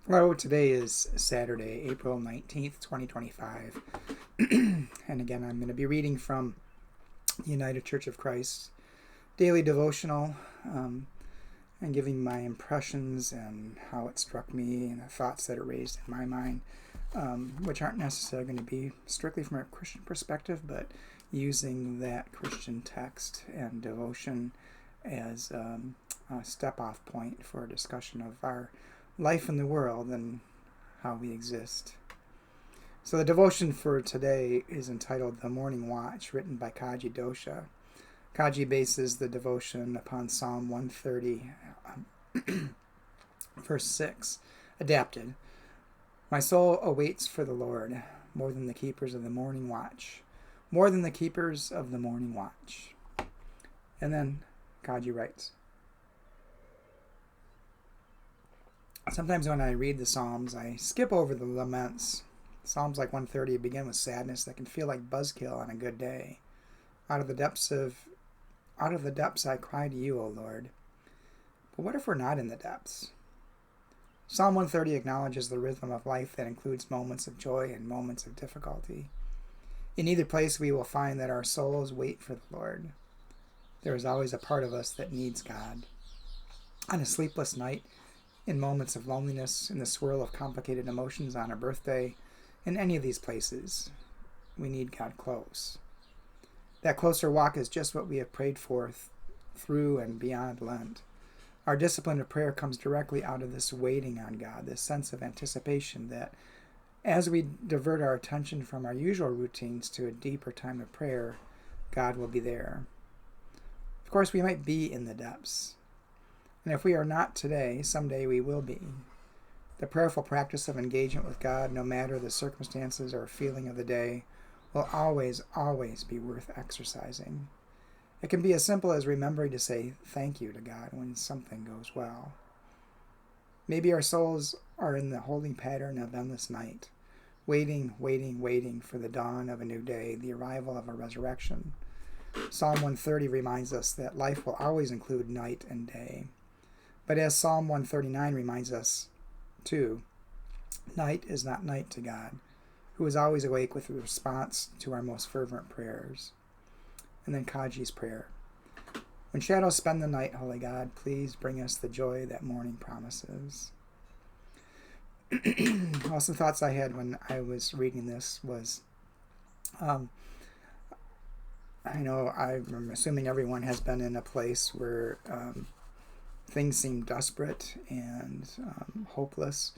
Well, today is Saturday, April 19th, 2025. And again, I'm going to be reading from the United Church of Christ daily devotional and giving my impressions and how it struck me and the thoughts that it raised in my mind, which aren't necessarily going to be strictly from a Christian perspective, but using that Christian text and devotion as a step off point for a discussion of our life in the world and how we exist. So the devotion for today is entitled The Morning Watch, written by Kaji Dosha. Kaji bases the devotion upon Psalm 130, verse 6, adapted. My soul awaits for the Lord more than the keepers of the morning watch, more than the keepers of the morning watch. And then Kaji writes, sometimes when I read the Psalms, I skip over the laments. Psalms like 130 begin with sadness that can feel like buzzkill on a good day. Out of the depths I cry to you, O Lord. But what if we're not in the depths? Psalm 130 acknowledges the rhythm of life that includes moments of joy and moments of difficulty. In either place, we will find that our souls wait for the Lord. There is always a part of us that needs God. On a sleepless night, in moments of loneliness, in the swirl of complicated emotions on a birthday, in any of these places, we need God close. That closer walk is just what we have prayed for through and beyond Lent. Our discipline of prayer comes directly out of this waiting on God, this sense of anticipation that as we divert our attention from our usual routines to a deeper time of prayer, God will be there. Of course, we might be in the depths. And if we are not today, someday we will be. The prayerful practice of engagement with God, no matter the circumstances or feeling of the day, will always, always be worth exercising. It can be as simple as remembering to say thank you to God when something goes well. Maybe our souls are in the holding pattern of endless night, waiting, waiting, waiting for the dawn of a new day, the arrival of a resurrection. Psalm 130 reminds us that life will always include night and day. But as Psalm 139 reminds us, too, night is not night to God, who is always awake with a response to our most fervent prayers. And then Kaji's prayer. When shadows spend the night, Holy God, please bring us the joy that morning promises. Well, some thoughts I had when I was reading this was, I'm assuming everyone has been in a place where things seem desperate and hopeless,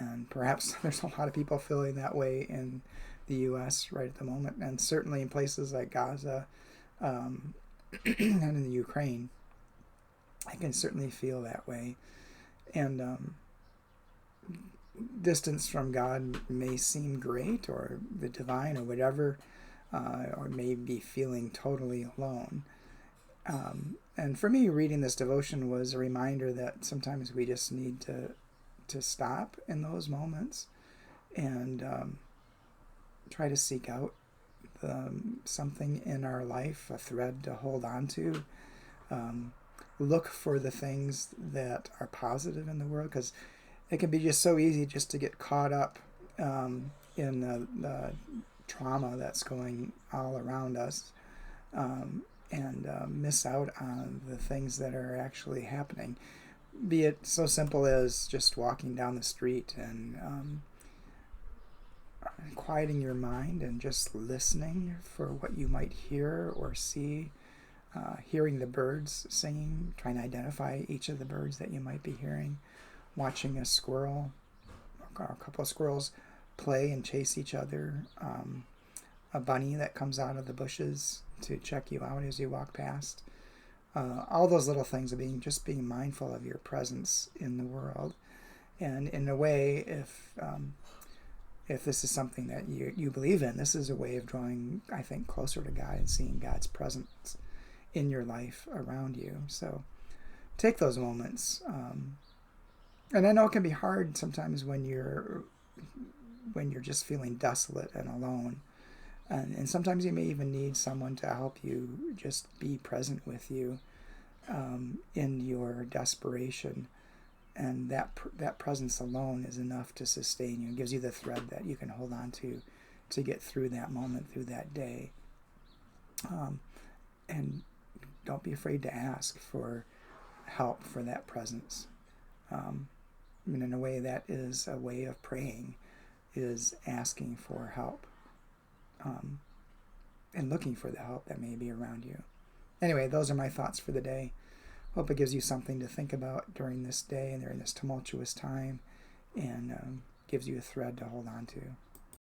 and perhaps there's a lot of people feeling that way in the U.S. right at the moment, and certainly in places like Gaza and in the Ukraine. I can certainly feel that way, and distance from God may seem great or the divine or whatever, or may be feeling totally alone. And for me, reading this devotion was a reminder that sometimes we just need to stop in those moments and try to seek out something in our life, a thread to hold on to. Look for the things that are positive in the world, because it can be just so easy just to get caught up in the trauma that's going all around us. And miss out on the things that are actually happening. Be it so simple as just walking down the street and quieting your mind and just listening for what you might hear or see, hearing the birds singing, trying to identify each of the birds that you might be hearing, watching a squirrel or a couple of squirrels play and chase each other, a bunny that comes out of the bushes to check you out as you walk past. All those little things of being mindful of your presence in the world. And in a way, if this is something that you believe in, this is a way of drawing, I think, closer to God and seeing God's presence in your life around you. So take those moments. And I know it can be hard sometimes when you're just feeling desolate and alone. And sometimes you may even need someone to help you just be present with you in your desperation And that presence alone is enough to sustain you. It gives you the thread that you can hold on to get through that moment, through that day. And don't be afraid to ask for help for that presence. In a way, that is a way of praying, is asking for help, and looking for the help that may be around you. Anyway, those are my thoughts for the day. Hope it gives you something to think about during this day and during this tumultuous time, and gives you a thread to hold on to.